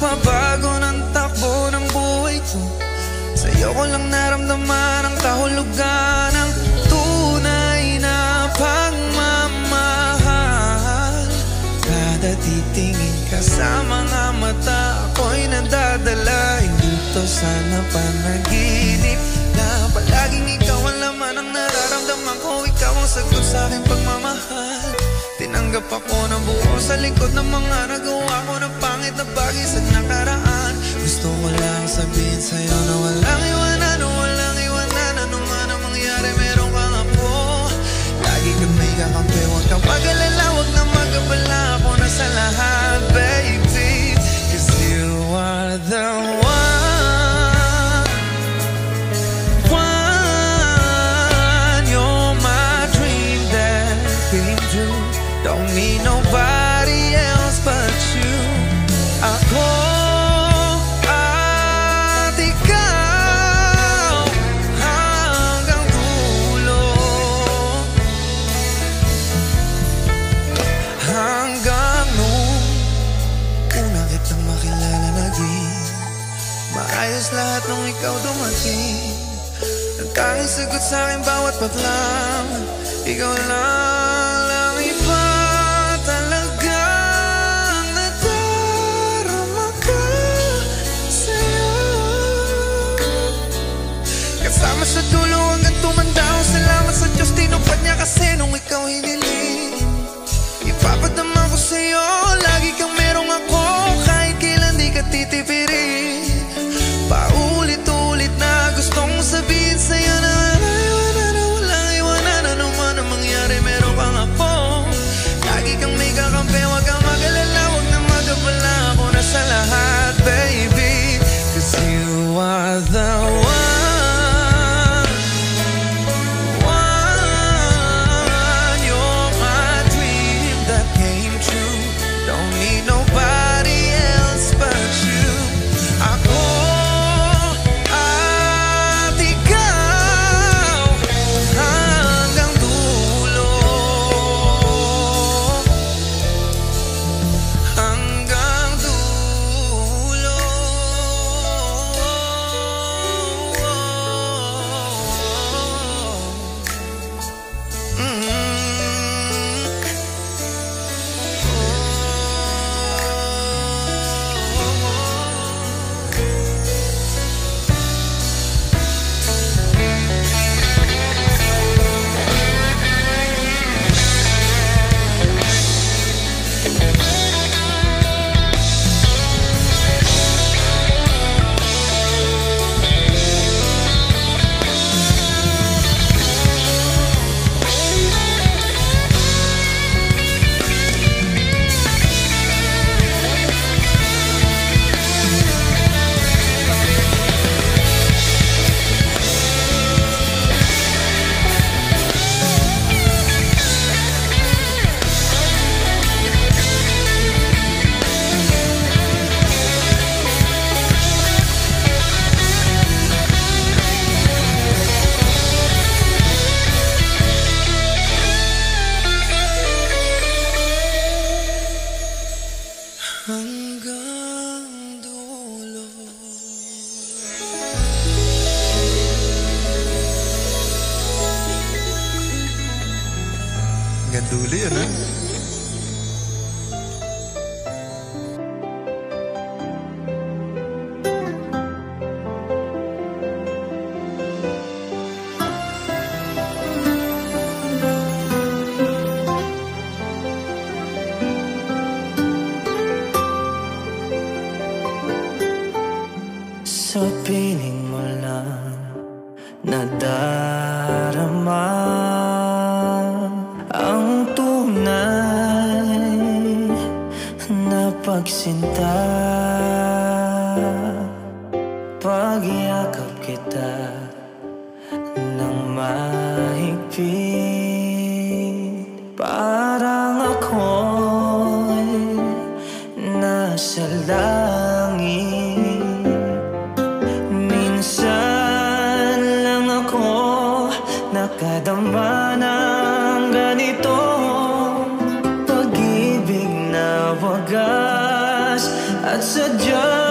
nagpapabago ng takbo ng buhay ko. Sa'yo ko lang naramdaman ang kahulugan ng tunay na pagmamahal. Kada titingin ka sa mga mata, ako'y nadadala. Hindi to sana panaginip na palaging ikaw ang laman ang nararamdaman ko. Ikaw ang sagot sa aking pagmamahal. Tinanggap ako ng buo sa likod ng mga nagawa ko na pangit na bagay sa nakaraan. Gusto ko lang sabihin sa'yo na walang iwanan, o walang iwanan. Ano man ang mangyari, meron kang ako. Lagi kang may kakampi, huwag kang mag-alala, huwag na mag-abala. Ako na sa lahat, baby, 'cause you are the one. Don't need nobody else but you. Ako at ikaw hanggang dulo, hanggang nung una kitang makilala. Naging maayos lahat nung ikaw dumating. Ang tanging sagot sa aking bawat patlang, ikaw lang iba. Talagang nadarama ka sa'yo. Kasama sa dulo hanggang tumanda. Salamat sa Diyos, tinupad niya kasi nung ikaw hiniling. Ipapadama ko sa'yo, lagi kang merong ako. Kahit kailan di ka titipirin. Paulit-ulit na gustong sabihin sa'yo na walang iwanan. Ano man ang mangyari, meron kang ako. Lagi kang may kakampi, huwag kang mag-alala, huwag na mag-abala. Ako na sa lahat, baby, 'cause you are the one. One, you're my dream that came true. Don't need nobody else but you. Ako at ikaw hanggang dulo, hanggang dulo. Hanggang dulo. Hanggang dulo yun, ha? Sa piling mo lang nadarama ang tunay na pagsinta. Pagyakap kita ng mahigpit, parang ako'y nasa langit. Minsan lang ako nakadama ng ganitong pag-ibig na wagas at sadyang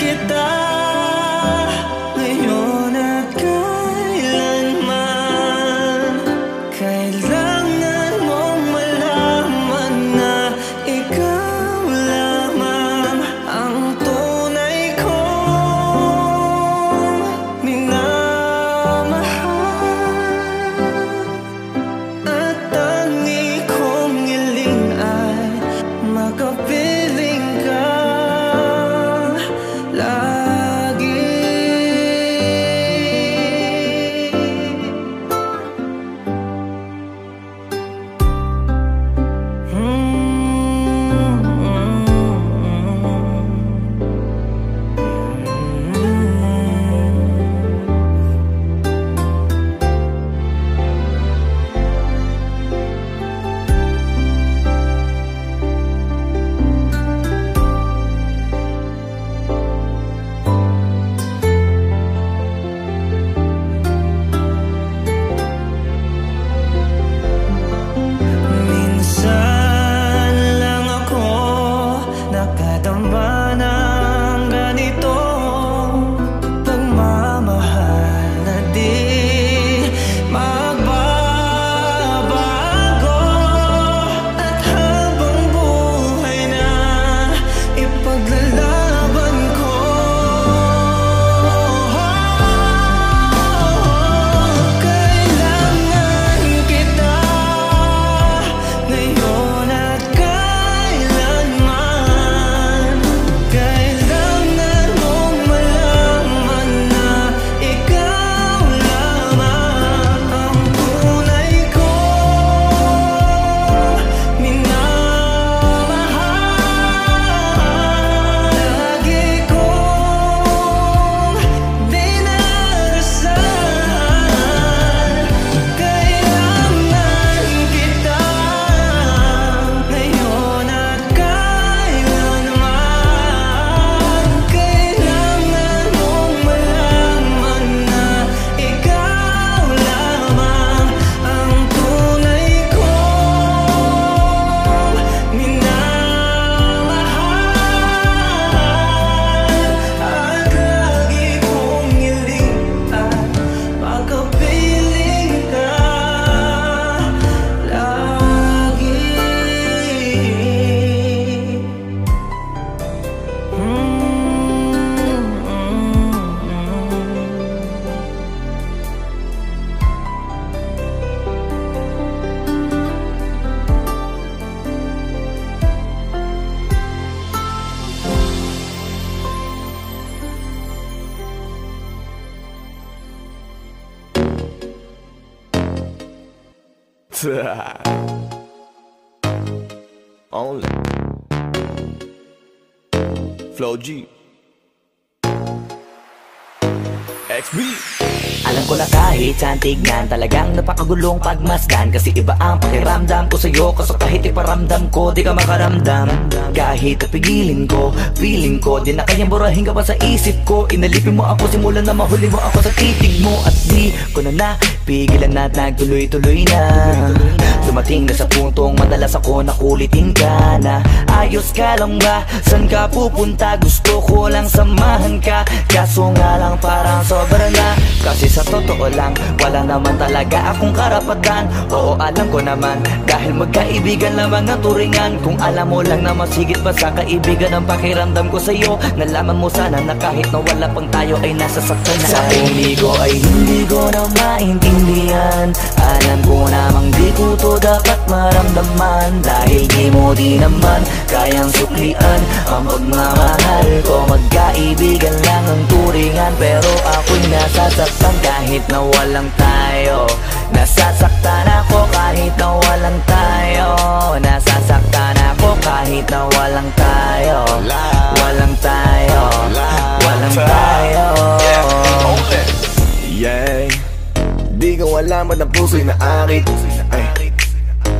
kita ngayon at kailanman. Kailangan mong malaman na ikaw lamang ang tunay kong minamahal. At tangi kong hiling ay makapiling ka lagi. Minsan lang ako nakadama ng ganito pagmamahal na di magbabago. At habang buhay na ipaglalaban ko. Kailangan kita ngayon at kailanman. Kailangan mong malaman na ikaw lamang ang tunay kong minamahal. Lagi kong dinarasal. Kailangan kita ngayon at kailanman. Kailangan mong malaman na ikaw lamang ang tunay kong minamahal. At lagi kong hiling at makapiling ka lagi. Only Flow G XB. Alam ko na kahit saan tignan, talagang napakagulong pagmasdan. Kasi iba ang pakiramdam ko sa'yo, kaso kahit iparamdam ko, di ka makaramdam. Kahit napigilin ko, feeling ko, di na kayang burahin ka pa sa isip ko. Inalipin mo ako, simula na mahuli mo ako sa titig mo. At di ko na napigilan na nagtuloy-tuloy na. Dumating na sa puntong madalas ako nakulitin ka na. Ayos ka lang ba? San ka pupunta? Gusto ko lang samahan ka, kaso nga lang parang sobra na. Kasi sa totoo lang, wala naman talaga akong karapatan. Oo, alam ko naman, dahil magkaibigan lamang ang turingan. Kung alam mo lang na mas higit pa sa kaibigan ang pakiramdam ko sa'yo, nalaman mo sana na kahit na wala pang tayo ay nasasaktan na. Sa umigo ay hindi ko na maintindihan. Alam ko namang di ko to dapat maramdaman, dahil di mo di naman kayang suklian ang pagmamahal ko. Magkaibigan lang ang turingan, pero ako'y nasasaktan kahit na walang tayo. Nasasaktan ako kahit na walang tayo. Nasasaktan ako kahit na walang tayo. Walang tayo. Walang tayo. Yeah. Di ko alam ba't ang puso'y naakit.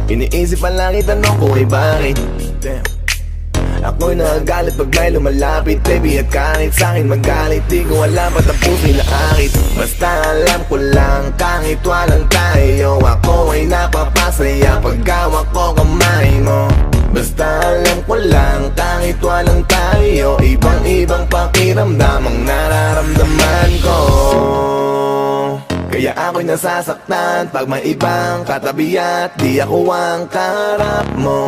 Iniisip ang langit, tanong ko ay bakit. Ako'y nagagalit pag may lumalapit, baby, at kahit sa'kin magalit. Di ko alam ba't ang puso'y naakit. Basta alam ko lang, kahit walang tayo, ako ay napapasaya pag hawak ko kamay mo. Basta alam ko lang, kahit walang tayo, ibang-ibang pakiramdam ang nararamdaman ko. Kaya ako'y nasasaktan pag may ibang katabi at di ako ang kaharap mo.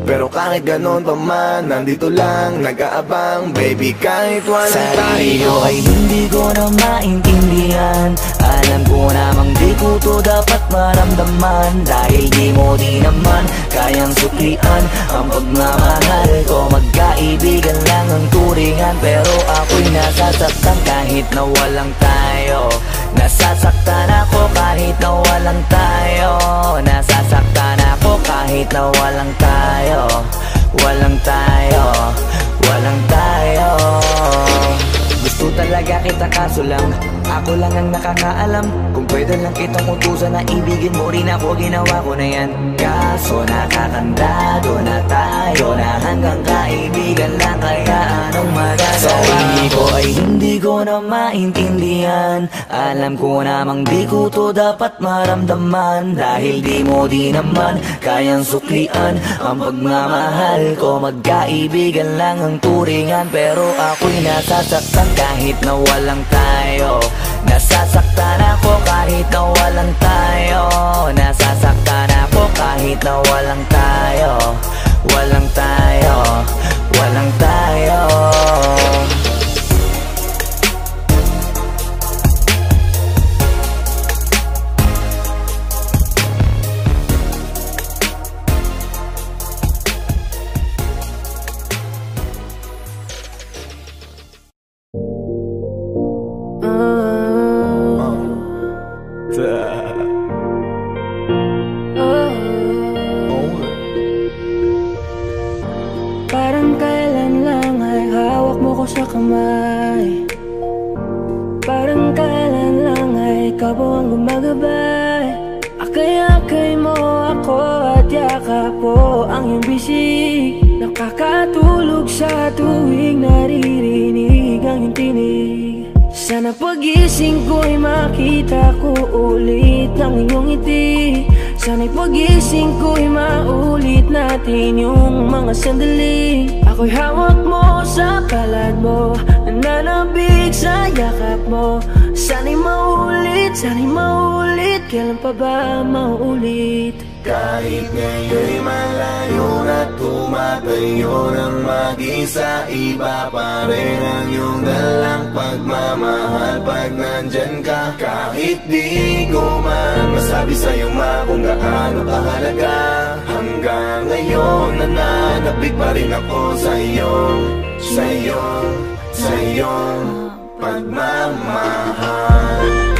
Pero kahit ganon pa man, nandito lang, nag-aabang, baby, kahit walang tayo. Sarili ay hindi ko na maintindihan. Alam ko namang di ko to dapat maramdaman, dahil di mo di naman kayang suklian ang pagmamahal ko. Magkaibigan lang ang turingan, pero ako'y nasasaktan kahit na walang tayo. Nasasaktan ako kahit na walang tayo. Nasasaktan ako kahit na walang tayo. Walang tayo, walang tayo. Gusto talaga kita kaso lang ako lang ang nakakaalam. Kung pwede lang kitang utusan na ibigin mo rin ako, ginawa ko na yan. Kaso nakakandado na tayo na hanggang kaibigan lang, kaya anong magagawa? Sarili ko ay hindi ko na maintindihan. Alam ko namang di ko to dapat maramdaman, dahil di mo di naman kayang suklian ang pagmamahal ko. Magkaibigan lang ang turingan, pero ako'y nasasaktan kahit na walang tayo. Nasasaktan ako kahit na walang tayo. Nasasaktan ako kahit na walang tayo. Walang tayo, walang tayo. Parang kailan lang ay hawak mo ko sa kamay. Parang kailan lang ay ikaw po ang gumagabay. Akay-akay mo ako at yakap po ang iyong bisig. Nakakatulog sa tuwing naririnig ang iyong tinig. Sana pagising ko'y makita ko ulit ang iyong ngiti. Sana'y pagising ko'y maulit natin yung mga sandali. Ako'y hawak mo sa palad mo, nananabig sa yakap mo. Sana'y maulit, kailan pa ba maulit? Kahit ngayon'y malayo na tumatayo ng mag-isa, iba pa rin ang iyong dalang pagmamahal pag nandyan ka. Kahit di ko man masabi sa'yo kung gaano kahalaga, hanggang ngayon nananabik pa rin ako sa iyong pagmamahal.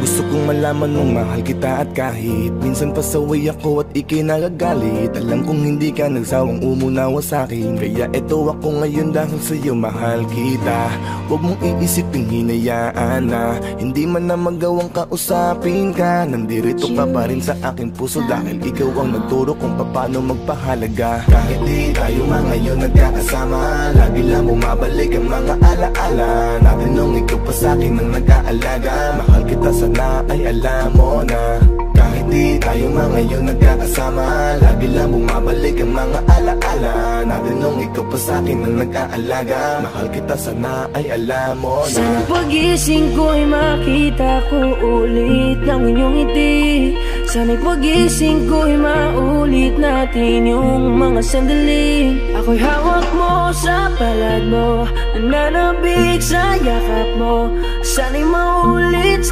Gusto kong malaman mong mahal kita at kahit minsan pasaway ako at ika'y nagagalit, alam kong hindi ka nagsawang umunawa sa'kin. Kaya eto ako ngayon dahil sa'yo mahal kita. Huwag mong iisipin hinayaan na hindi man na magawang kausapin ka. Nandirito ka pa rin sa aking puso dahil ikaw ang nagturo kung paano magpahalaga. Kahit di tayo ngayon nagkakasama, lagi lang bumabalik ang mga alaala natin nung ikaw pa sa'kin ang nag-aalaga. Mahal kita sana ay alam mo na. Kahit di tayo ngayon nagkakasama, lagi lang bumabalik ang mga alaala natin nung ikaw pa sa'kin ang nag-aalaga. Mahal kita sana ay alam mo na. Sana pagising ko'y makita ko ulit ang inyong ngiti. Sana'y pagising ko'y maulit natin yung mga sandali. Ako'y hawak mo sa palad mo, nananabik sa yakap mo. Sana'y maulit,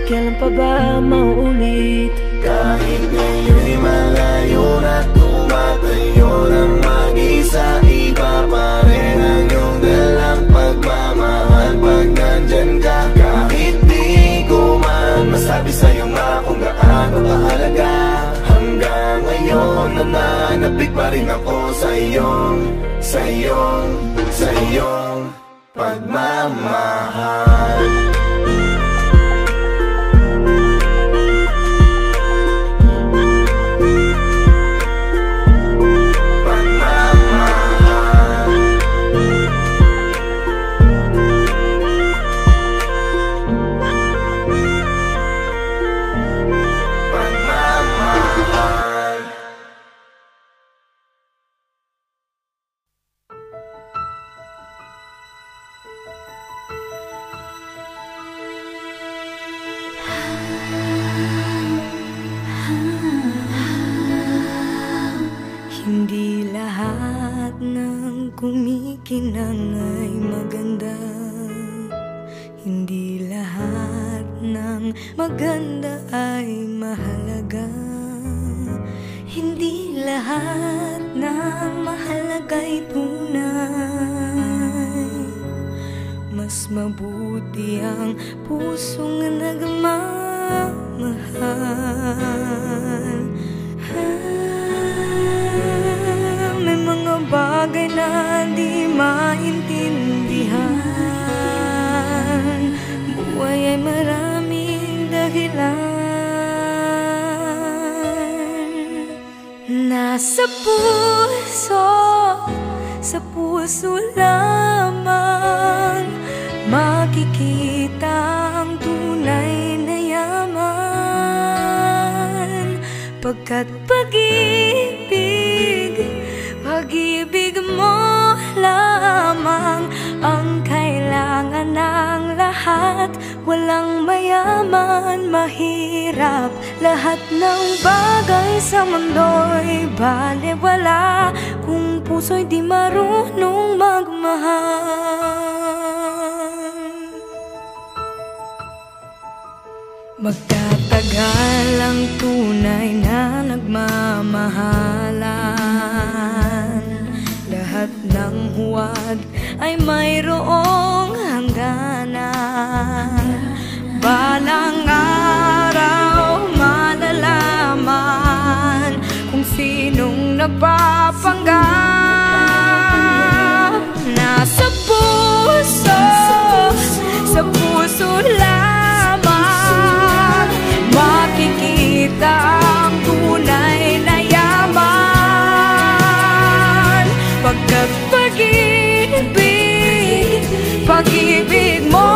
kailan pa ba maulit? Kahit ngayon'y malayo na tumatayo ng mag-isa, iba pa rin ang iyong dalang pagmamahal pag nandyan ka. Kahit di ko man masabi sa'yo kung gaano kahalaga, hanggang ngayon nananabik pa rin ako sa iyong pagmamahal. akin lang ay maganda. Hindi lahat ng maganda ay mahalaga. Hindi lahat ng mahalaga ay tunay. Mas mabuti ang pusong nagmamahal. May mga bagay na di maintindihan. Buhay ay maraming dahilan. Nasa puso, sa puso lamang makikita ang tunay na yaman. Pagkat pag-ibig mo lamang ang kailangan ng lahat. Walang mayaman, mahirap, lahat ng bagay sa mundo'y balewala kung puso'y di marunong magmahal. Magtatagal ang tunay na nagmamahalan. Lahat ng huwad ay mayroong hangganan. Balang araw malalaman kung sinong nagpapanggap. Nasa puso, sa puso lamang makikita ang tunay na yaman. Pagkat pag-ibig mo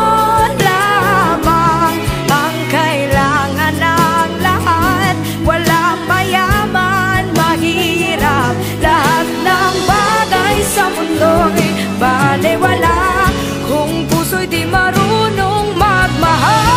lamang ang kailangan ng lahat. Walang mayaman, mahirap, lahat ng bagay sa mundo'y balewala kung puso'y di marunong magmahal.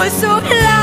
Puso lang